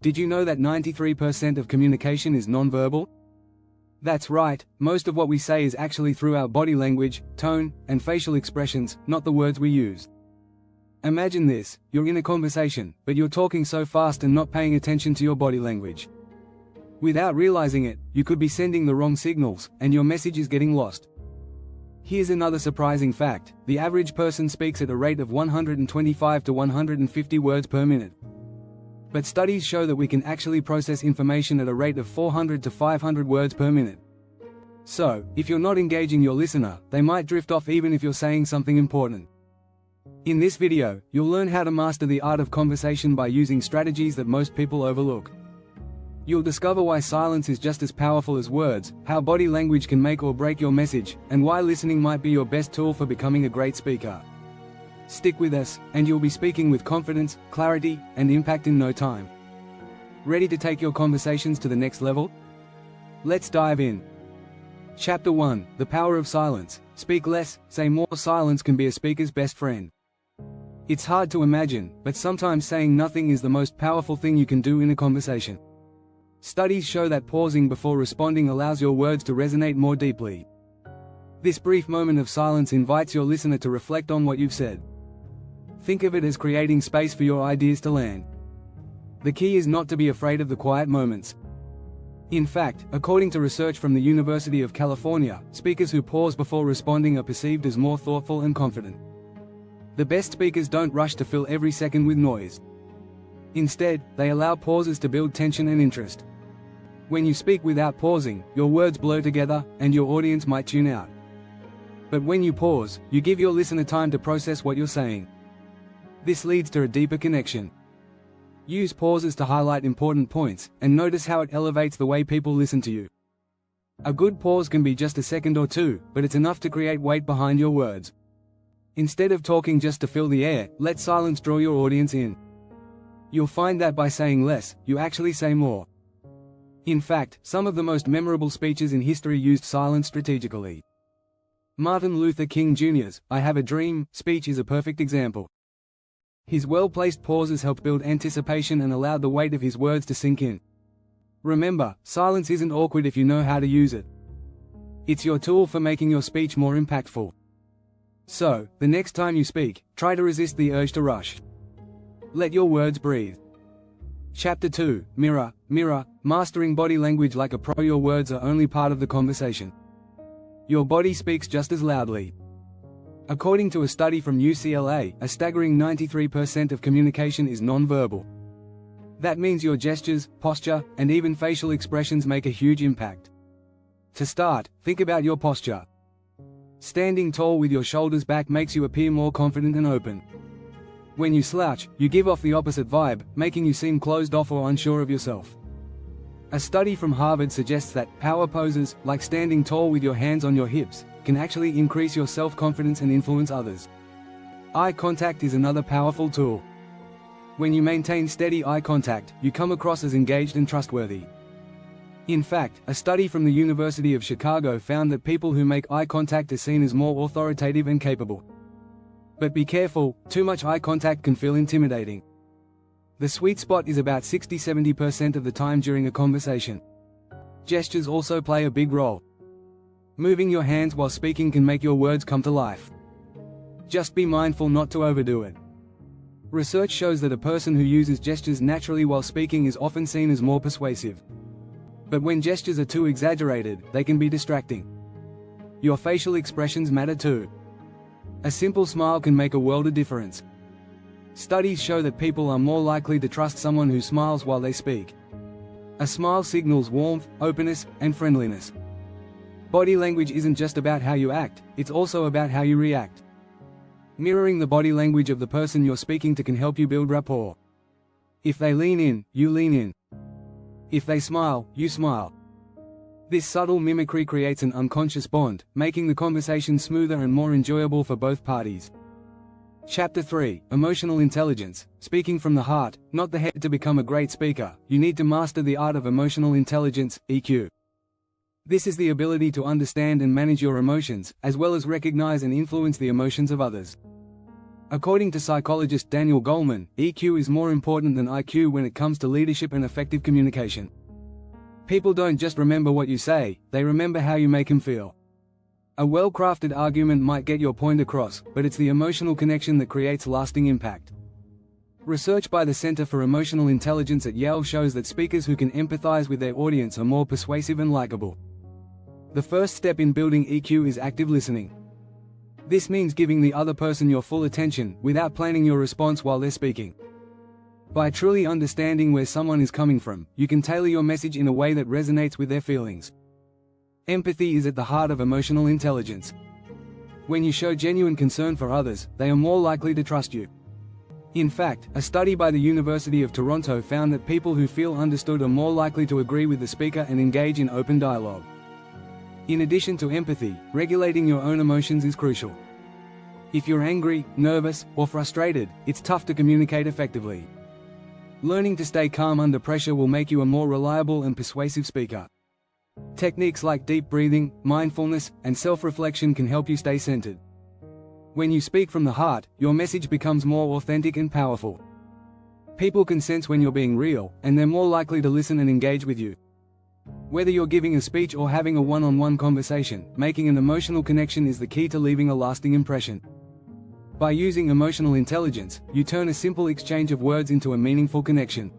Did you know that 93% of communication is nonverbal? That's right, most of what we say is actually through our body language, tone, and facial expressions, not the words we use. Imagine this: you're in a conversation, but you're talking so fast and not paying attention to your body language. Without realizing it, you could be sending the wrong signals, and your message is getting lost. Here's another surprising fact: the average person speaks at a rate of 125 to 150 words per minute. But studies show that we can actually process information at a rate of 400 to 500 words per minute. So, if you're not engaging your listener, they might drift off even if you're saying something important. In this video, you'll learn how to master the art of conversation by using strategies that most people overlook. You'll discover why silence is just as powerful as words, how body language can make or break your message, and why listening might be your best tool for becoming a great speaker. Stick with us, and you'll be speaking with confidence, clarity, and impact in no time. Ready to take your conversations to the next level? Let's dive in. Chapter 1: The Power of Silence. Speak less, say more. Silence can be a speaker's best friend. It's hard to imagine, but sometimes saying nothing is the most powerful thing you can do in a conversation. Studies show that pausing before responding allows your words to resonate more deeply. This brief moment of silence invites your listener to reflect on what you've said. Think of it as creating space for your ideas to land. The key is not to be afraid of the quiet moments. In fact, according to research from the University of California, speakers who pause before responding are perceived as more thoughtful and confident. The best speakers don't rush to fill every second with noise. Instead, they allow pauses to build tension and interest. When you speak without pausing, your words blur together, and your audience might tune out. But when you pause, you give your listener time to process what you're saying. This leads to a deeper connection. Use pauses to highlight important points, and notice how it elevates the way people listen to you. A good pause can be just a second or two, but it's enough to create weight behind your words. Instead of talking just to fill the air, let silence draw your audience in. You'll find that by saying less, you actually say more. In fact, some of the most memorable speeches in history used silence strategically. Martin Luther King Jr.'s "I Have a Dream" speech is a perfect example. His well-placed pauses helped build anticipation and allowed the weight of his words to sink in. Remember, silence isn't awkward if you know how to use it. It's your tool for making your speech more impactful. So, the next time you speak, try to resist the urge to rush. Let your words breathe. Chapter 2: Mirror, Mirror, Mastering Body Language like a Pro. Your words are only part of the conversation. Your body speaks just as loudly. According to a study from UCLA, a staggering 93% of communication is nonverbal. That means your gestures, posture, and even facial expressions make a huge impact. To start, think about your posture. Standing tall with your shoulders back makes you appear more confident and open. When you slouch, you give off the opposite vibe, making you seem closed off or unsure of yourself. A study from Harvard suggests that power poses, like standing tall with your hands on your hips, can actually increase your self-confidence and influence others. Eye contact is another powerful tool. When you maintain steady eye contact, you come across as engaged and trustworthy. In fact, a study from the University of Chicago found that people who make eye contact are seen as more authoritative and capable. But be careful, too much eye contact can feel intimidating. The sweet spot is about 60–70% of the time during a conversation. Gestures also play a big role. Moving your hands while speaking can make your words come to life. Just be mindful not to overdo it. Research shows that a person who uses gestures naturally while speaking is often seen as more persuasive. But when gestures are too exaggerated, they can be distracting. Your facial expressions matter too. A simple smile can make a world of difference. Studies show that people are more likely to trust someone who smiles while they speak. A smile signals warmth, openness, and friendliness. Body language isn't just about how you act, it's also about how you react. Mirroring the body language of the person you're speaking to can help you build rapport. If they lean in, you lean in. If they smile, you smile. This subtle mimicry creates an unconscious bond, making the conversation smoother and more enjoyable for both parties. Chapter 3: Emotional Intelligence. Speaking from the heart, not the head. To become a great speaker, you need to master the art of emotional intelligence, EQ. This is the ability to understand and manage your emotions, as well as recognize and influence the emotions of others. According to psychologist Daniel Goleman, EQ is more important than IQ when it comes to leadership and effective communication. People don't just remember what you say, they remember how you make them feel. A well-crafted argument might get your point across, but it's the emotional connection that creates lasting impact. Research by the Center for Emotional Intelligence at Yale shows that speakers who can empathize with their audience are more persuasive and likable. The first step in building EQ is active listening. This means giving the other person your full attention, without planning your response while they're speaking. By truly understanding where someone is coming from, you can tailor your message in a way that resonates with their feelings. Empathy is at the heart of emotional intelligence. When you show genuine concern for others, they are more likely to trust you. In fact, a study by the University of Toronto found that people who feel understood are more likely to agree with the speaker and engage in open dialogue. In addition to empathy, regulating your own emotions is crucial. If you're angry, nervous, or frustrated, it's tough to communicate effectively. Learning to stay calm under pressure will make you a more reliable and persuasive speaker. Techniques like deep breathing, mindfulness, and self-reflection can help you stay centered. When you speak from the heart, your message becomes more authentic and powerful. People can sense when you're being real, and they're more likely to listen and engage with you. Whether you're giving a speech or having a one-on-one conversation, making an emotional connection is the key to leaving a lasting impression. By using emotional intelligence, you turn a simple exchange of words into a meaningful connection.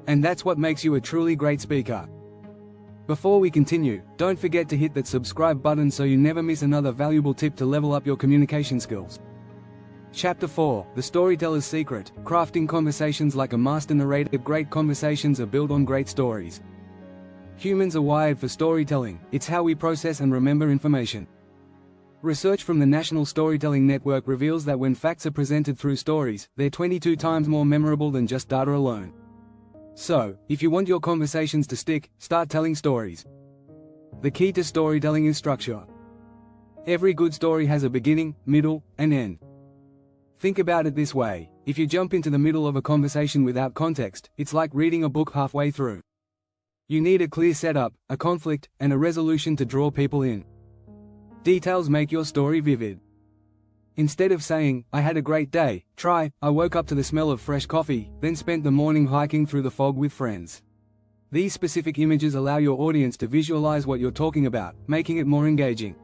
And that's what makes you a truly great speaker. Before we continue, don't forget to hit that subscribe button so you never miss another valuable tip to level up your communication skills. Chapter 4: The Storyteller's Secret, Crafting Conversations Like a Master Narrator. Great conversations are built on great stories. Humans are wired for storytelling, it's how we process and remember information. Research from the National Storytelling Network reveals that when facts are presented through stories, they're 22 times more memorable than just data alone. So, if you want your conversations to stick, start telling stories. The key to storytelling is structure. Every good story has a beginning, middle, and end. Think about it this way: if you jump into the middle of a conversation without context, it's like reading a book halfway through. You need a clear setup, a conflict, and a resolution to draw people in. Details make your story vivid. Instead of saying, "I had a great day," try, "I woke up to the smell of fresh coffee, then spent the morning hiking through the fog with friends." These specific images allow your audience to visualize what you're talking about, making it more engaging.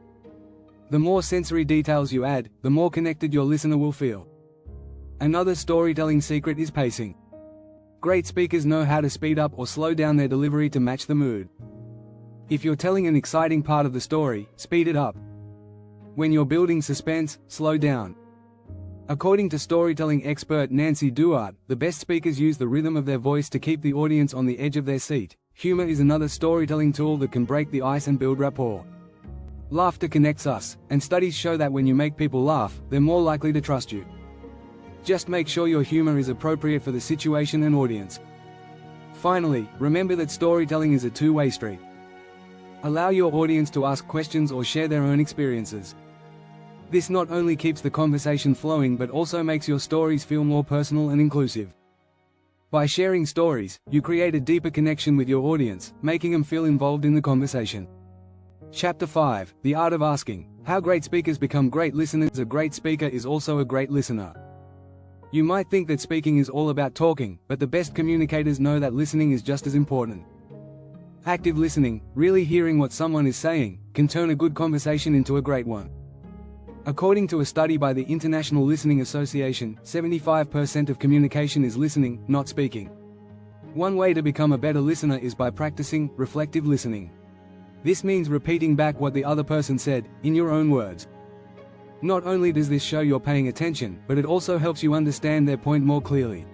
The more sensory details you add, the more connected your listener will feel. Another storytelling secret is pacing. Great speakers know how to speed up or slow down their delivery to match the mood. If you're telling an exciting part of the story, speed it up. When you're building suspense, slow down. According to storytelling expert Nancy Duart, the best speakers use the rhythm of their voice to keep the audience on the edge of their seat. Humor is another storytelling tool that can break the ice and build rapport. Laughter connects us, and studies show that when you make people laugh, they're more likely to trust you. Just make sure your humor is appropriate for the situation and audience. Finally, remember that storytelling is a two-way street. Allow your audience to ask questions or share their own experiences. This not only keeps the conversation flowing but also makes your stories feel more personal and inclusive. By sharing stories, you create a deeper connection with your audience, making them feel involved in the conversation. Chapter 5: The Art of Asking, How Great Speakers Become Great Listeners. A great speaker is also a great listener. You might think that speaking is all about talking, but the best communicators know that listening is just as important. Active listening, really hearing what someone is saying, can turn a good conversation into a great one. According to a study by the International Listening Association, 75% of communication is listening, not speaking. One way to become a better listener is by practicing reflective listening. This means repeating back what the other person said, in your own words. Not only does this show you're paying attention, but it also helps you understand their point more clearly.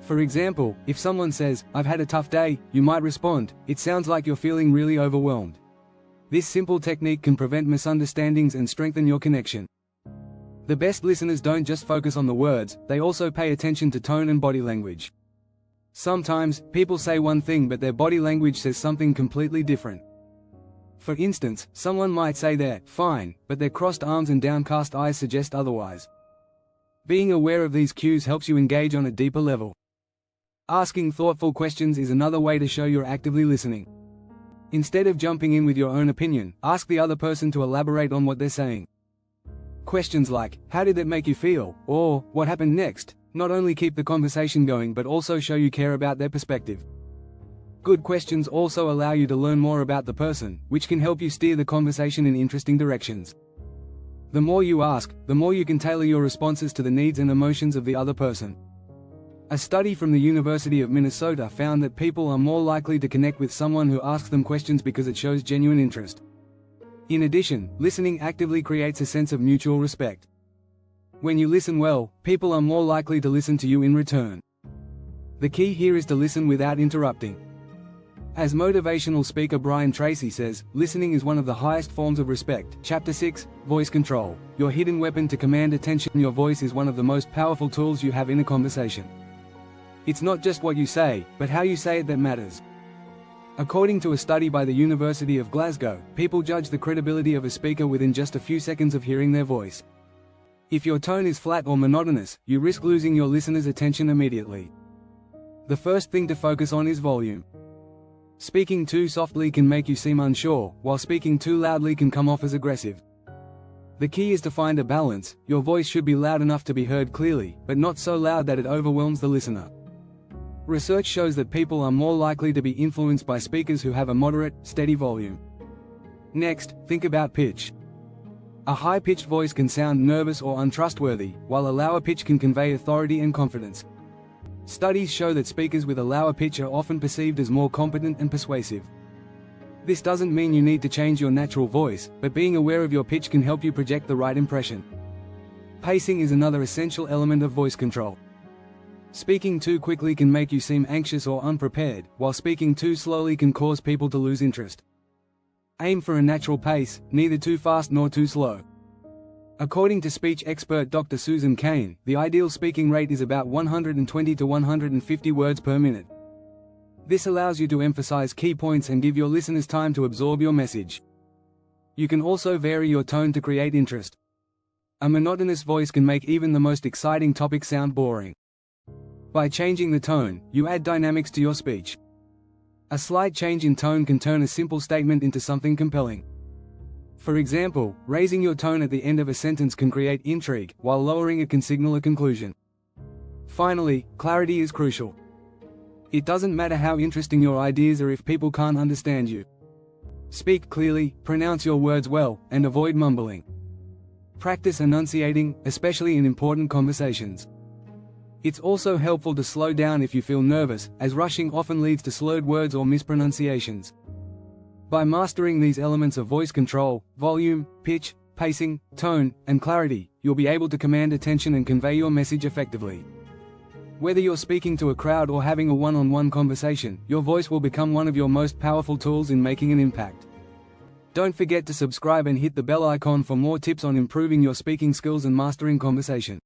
For example, if someone says, "I've had a tough day," you might respond, "It sounds like you're feeling really overwhelmed." This simple technique can prevent misunderstandings and strengthen your connection. The best listeners don't just focus on the words, they also pay attention to tone and body language. Sometimes, people say one thing but their body language says something completely different. For instance, someone might say they're fine, but their crossed arms and downcast eyes suggest otherwise. Being aware of these cues helps you engage on a deeper level. Asking thoughtful questions is another way to show you're actively listening. Instead of jumping in with your own opinion, ask the other person to elaborate on what they're saying. Questions like, "How did that make you feel?" or "What happened next?" not only keep the conversation going but also show you care about their perspective. Good questions also allow you to learn more about the person, which can help you steer the conversation in interesting directions. The more you ask, the more you can tailor your responses to the needs and emotions of the other person. A study from the University of Minnesota found that people are more likely to connect with someone who asks them questions because it shows genuine interest. In addition, listening actively creates a sense of mutual respect. When you listen well, people are more likely to listen to you in return. The key here is to listen without interrupting. As motivational speaker Brian Tracy says, listening is one of the highest forms of respect. Chapter 6, Voice Control. Your hidden weapon to command attention. Your voice is one of the most powerful tools you have in a conversation. It's not just what you say, but how you say it that matters. According to a study by the University of Glasgow, people judge the credibility of a speaker within just a few seconds of hearing their voice. If your tone is flat or monotonous, you risk losing your listener's attention immediately. The first thing to focus on is volume. Speaking too softly can make you seem unsure, while speaking too loudly can come off as aggressive. The key is to find a balance. Your voice should be loud enough to be heard clearly, but not so loud that it overwhelms the listener. Research shows that people are more likely to be influenced by speakers who have a moderate, steady volume. Next, think about pitch. A high-pitched voice can sound nervous or untrustworthy, while a lower pitch can convey authority and confidence. Studies show that speakers with a lower pitch are often perceived as more competent and persuasive. This doesn't mean you need to change your natural voice, but being aware of your pitch can help you project the right impression. Pacing is another essential element of voice control. Speaking too quickly can make you seem anxious or unprepared, while speaking too slowly can cause people to lose interest. Aim for a natural pace, neither too fast nor too slow. According to speech expert Dr. Susan Cain, the ideal speaking rate is about 120 to 150 words per minute. This allows you to emphasize key points and give your listeners time to absorb your message. You can also vary your tone to create interest. A monotonous voice can make even the most exciting topic sound boring. By changing the tone, you add dynamics to your speech. A slight change in tone can turn a simple statement into something compelling. For example, raising your tone at the end of a sentence can create intrigue, while lowering it can signal a conclusion. Finally, clarity is crucial. It doesn't matter how interesting your ideas are if people can't understand you. Speak clearly, pronounce your words well, and avoid mumbling. Practice enunciating, especially in important conversations. It's also helpful to slow down if you feel nervous, as rushing often leads to slurred words or mispronunciations. By mastering these elements of voice control, volume, pitch, pacing, tone, and clarity, you'll be able to command attention and convey your message effectively. Whether you're speaking to a crowd or having a one-on-one conversation, your voice will become one of your most powerful tools in making an impact. Don't forget to subscribe and hit the bell icon for more tips on improving your speaking skills and mastering conversation.